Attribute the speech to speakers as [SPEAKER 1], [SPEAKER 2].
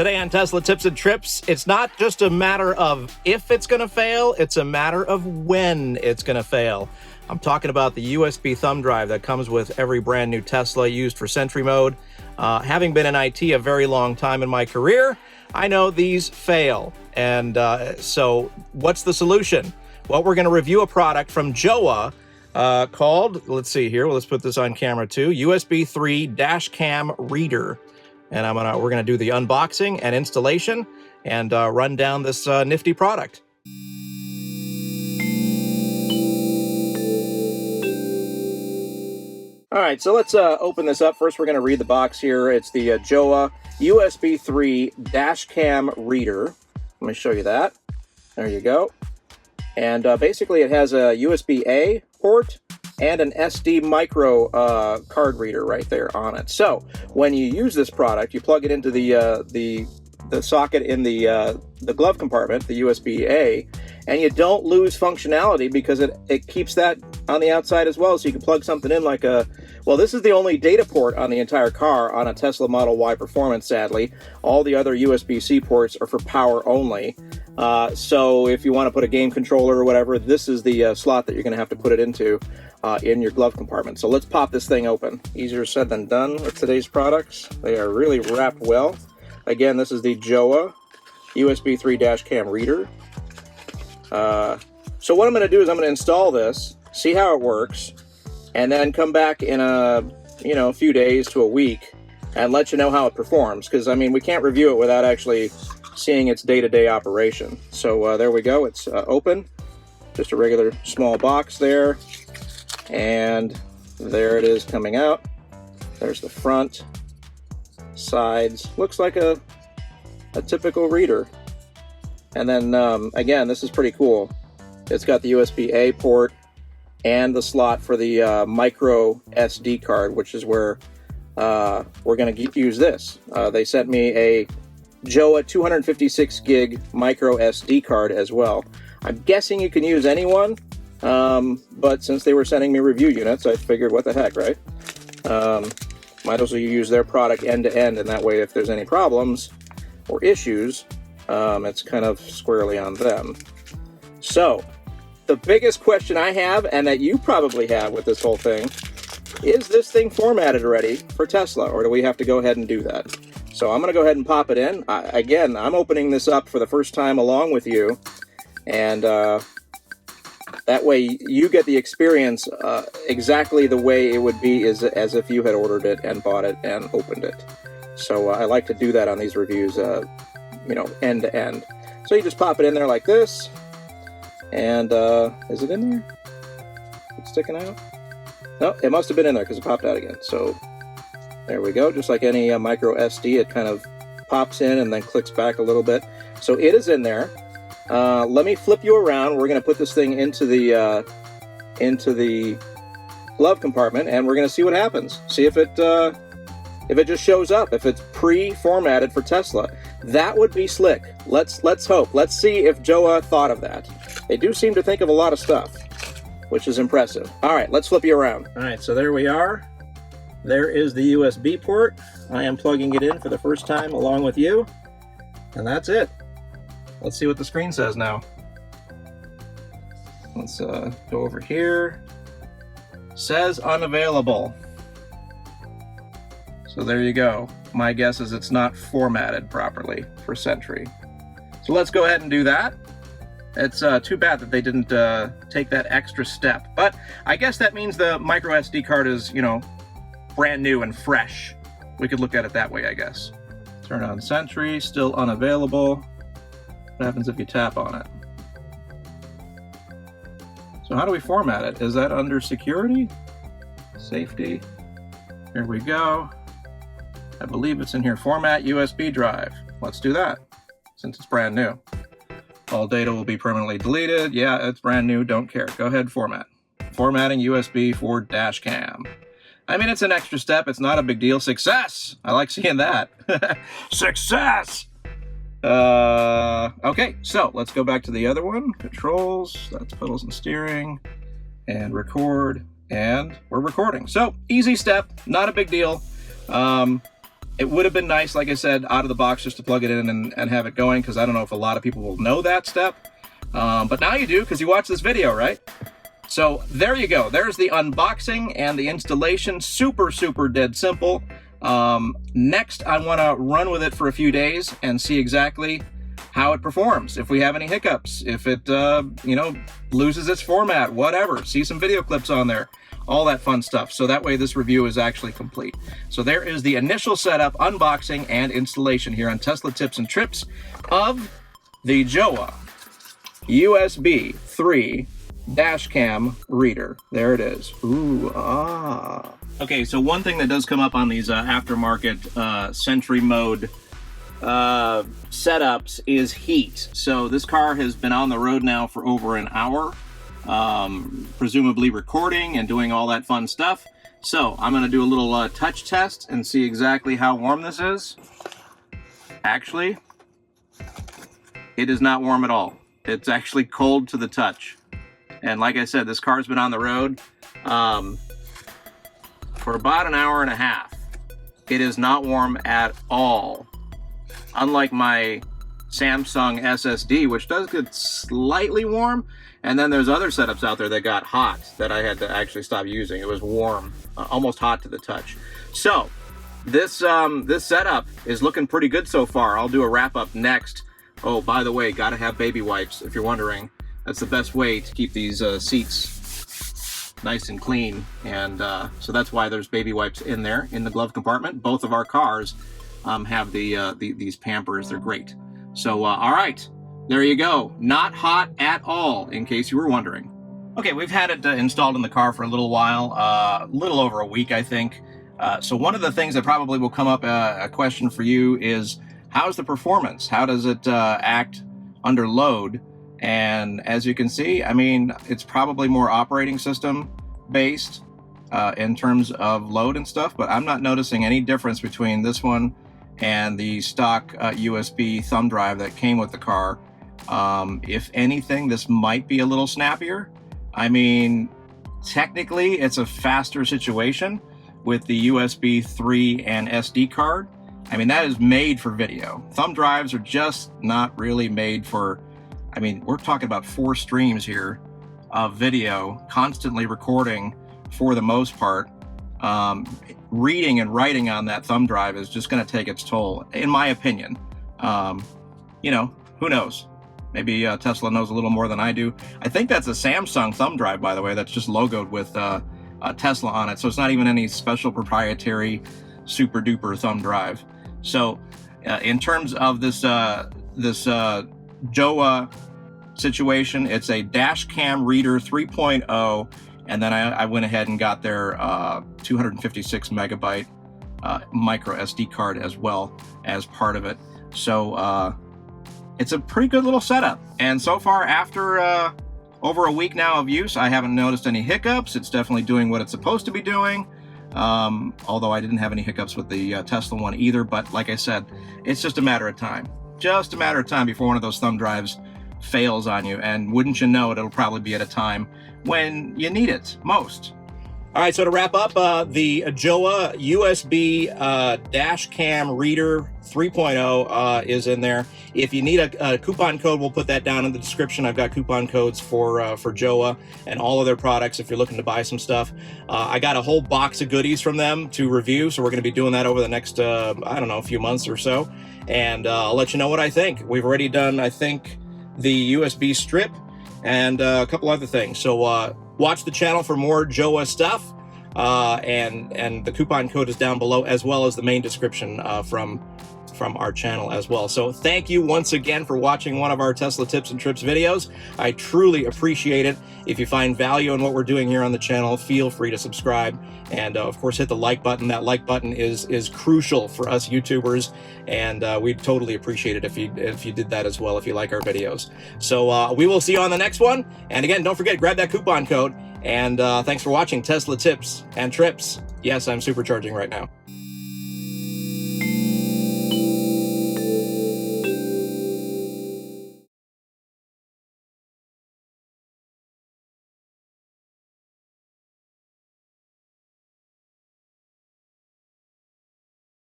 [SPEAKER 1] Today on Tesla Tips and Trips, it's not just a matter of if it's going to fail, it's a matter of when it's going to fail. I'm talking about the USB thumb drive that comes with every brand new Tesla used for Sentry Mode. Having been in IT a very long time in my career, I know these fail. And so what's the solution? Well, we're going to review a product from Jowua called, let's see here, let's put this on camera too, USB 3 DashCam Reader. And we're gonna do the unboxing and installation and run down this nifty product. All right, so let's open this up. First, we're gonna read the box here. It's the Jowua USB 3 DashCam Reader. Let me show you that. There you go. And basically it has a USB-A port and an SD micro card reader right there on it. So when you use this product, you plug it into the socket in the glove compartment, the USB-A, and you don't lose functionality because it keeps that on the outside as well. So you can plug something in like well, this is the only data port on the entire car on a Tesla Model Y Performance, sadly. All the other USB-C ports are for power only. So if you want to put a game controller or whatever, this is the slot that you're going to have to put it into in your glove compartment. So let's pop this thing open. Easier said than done with today's products. They are really wrapped well. Again, this is the Jowua USB 3 DashCam Reader. So what I'm going to do is I'm going to install this, see how it works, and then come back in a few days to a week and let you know how it performs. Because, I mean, we can't review it without actually seeing its day-to-day operation. So there we go. It's open. Just a regular small box there. And there it is coming out. There's the front, sides. Looks like a typical reader. And then, again, this is pretty cool. It's got the USB-A port and the slot for the micro SD card, which is where we're going to use this. They sent me a Jowua 256 gig micro SD card as well. I'm guessing you can use any one, but since they were sending me review units, I figured what the heck, right? Might as well use their product end to end, and that way if there's any problems or issues, it's kind of squarely on them. So the biggest question I have, and that you probably have with this whole thing, is this thing formatted already for Tesla, or do we have to go ahead and do that? So I'm going to go ahead and pop it in. Again, I'm opening this up for the first time along with you, and that way you get the experience exactly the way it would be as if you had ordered it and bought it and opened it. So I like to do that on these reviews, end to end. So you just pop it in there like this, and is it in there? It's sticking out? No, it must have been in there because it popped out again. So there we go. Just like any micro SD, it kind of pops in and then clicks back a little bit. So it is in there. Let me flip you around. We're going to put this thing into the glove compartment, and we're going to see what happens. See if it just shows up. If it's pre-formatted for Tesla, that would be slick. Let's hope. Let's see if Jowua thought of that. They do seem to think of a lot of stuff, which is impressive. All right, let's flip you around. All right, so there we are. There is the USB port. I am plugging it in for the first time along with you, and that's it. Let's see what the screen says now. Let's go over here. Says unavailable. So there you go. My guess is it's not formatted properly for Sentry. So let's go ahead and do that. It's too bad that they didn't take that extra step. But I guess that means the micro SD card is, brand new and fresh. We could look at it that way, I guess. Turn on Sentry, still unavailable. What happens if you tap on it? So how do we format it? Is that under security? Safety? Here we go. I believe it's in here. Format USB drive. Let's do that, since it's brand new. All data will be permanently deleted. Yeah, it's brand new. Don't care. Go ahead, format. Formatting USB for DashCam. I mean, it's an extra step. It's not a big deal. Success! I like seeing that. Success! Okay, so let's go back to the other one. Controls, that's pedals and steering, and record, and we're recording. So, easy step, not a big deal. It would have been nice, like I said, out of the box just to plug it in and have it going, because I don't know if a lot of people will know that step. But now you do, because you watch this video, right? So there you go. There's the unboxing and the installation. Super, super dead simple. Next, I want to run with it for a few days and see exactly how it performs. If we have any hiccups, if it, you know, loses its format, whatever. See some video clips on there. All that fun stuff. So that way this review is actually complete. So there is the initial setup, unboxing, and installation here on Tesla Tips and Trips of the Jowua USB 3 DashCam reader. There it is. Ooh, ah. Okay, so one thing that does come up on these aftermarket Sentry Mode setups is heat. So this car has been on the road now for over an hour. Presumably recording and doing all that fun stuff. So I'm going to do a little touch test and see exactly how warm this is. Actually, it is not warm at all. It's actually cold to the touch. And like I said, this car's been on the road for about an hour and a half. It is not warm at all. Unlike my Samsung SSD, which does get slightly warm. And then there's other setups out there that got hot that I had to actually stop using. It was warm, almost hot to the touch. So this this setup is looking pretty good so far. I'll do a wrap up next. Oh, by the way, gotta have baby wipes if you're wondering. That's the best way to keep these seats nice and clean. And so that's why there's baby wipes in there in the glove compartment. Both of our cars have these Pampers. They're great. So all right. There you go. Not hot at all, in case you were wondering. Okay, we've had it installed in the car for a little while, a little over a week, I think. So one of the things that probably will come up, a question for you is, how's the performance? How does it act under load? And as you can see, I mean, it's probably more operating system based in terms of load and stuff, but I'm not noticing any difference between this one and the stock USB thumb drive that came with the car. If anything, this might be a little snappier. I mean, technically it's a faster situation with the USB 3 and SD card. I mean, that is made for video. Thumb drives are just not really made for, I mean, we're talking about 4 streams here of video, constantly recording for the most part. Reading and writing on that thumb drive is just going to take its toll, in my opinion. You know, who knows? Maybe Tesla knows a little more than I do. I think that's a Samsung thumb drive, by the way, that's just logoed with Tesla on it. So it's not even any special proprietary super duper thumb drive. So in terms of this Jowua situation, it's a DashCam Reader 3.0. And then I went ahead and got their 256 megabyte MicroSD card as well as part of it. So it's a pretty good little setup. And so far, after over a week now of use, I haven't noticed any hiccups. It's definitely doing what it's supposed to be doing. Although I didn't have any hiccups with the Tesla one either. But like I said, it's just a matter of time. Just a matter of time before one of those thumb drives fails on you. And wouldn't you know it, it'll probably be at a time when you need it most. All right, so to wrap up, the Jowua USB DashCam Reader 3.0 is in there. If you need a coupon code, we'll put that down in the description. I've got coupon codes for Jowua and all of their products if you're looking to buy some stuff. I got a whole box of goodies from them to review, so we're going to be doing that over the next, I don't know, a few months or so. And I'll let you know what I think. We've already done, I think, the USB strip and a couple other things. So watch the channel for more Jowua stuff, and the coupon code is down below, as well as the main description from our channel as well. So thank you once again for watching one of our Tesla Tips and Trips videos. I truly appreciate it. If you find value in what we're doing here on the channel, feel free to subscribe, and of course hit the like button. That like button is crucial for us YouTubers, and we'd totally appreciate it if you did that as well, if you like our videos. So we will see you on the next one, and again, don't forget, grab that coupon code, and thanks for watching Tesla Tips and Trips. Yes, I'm supercharging right now.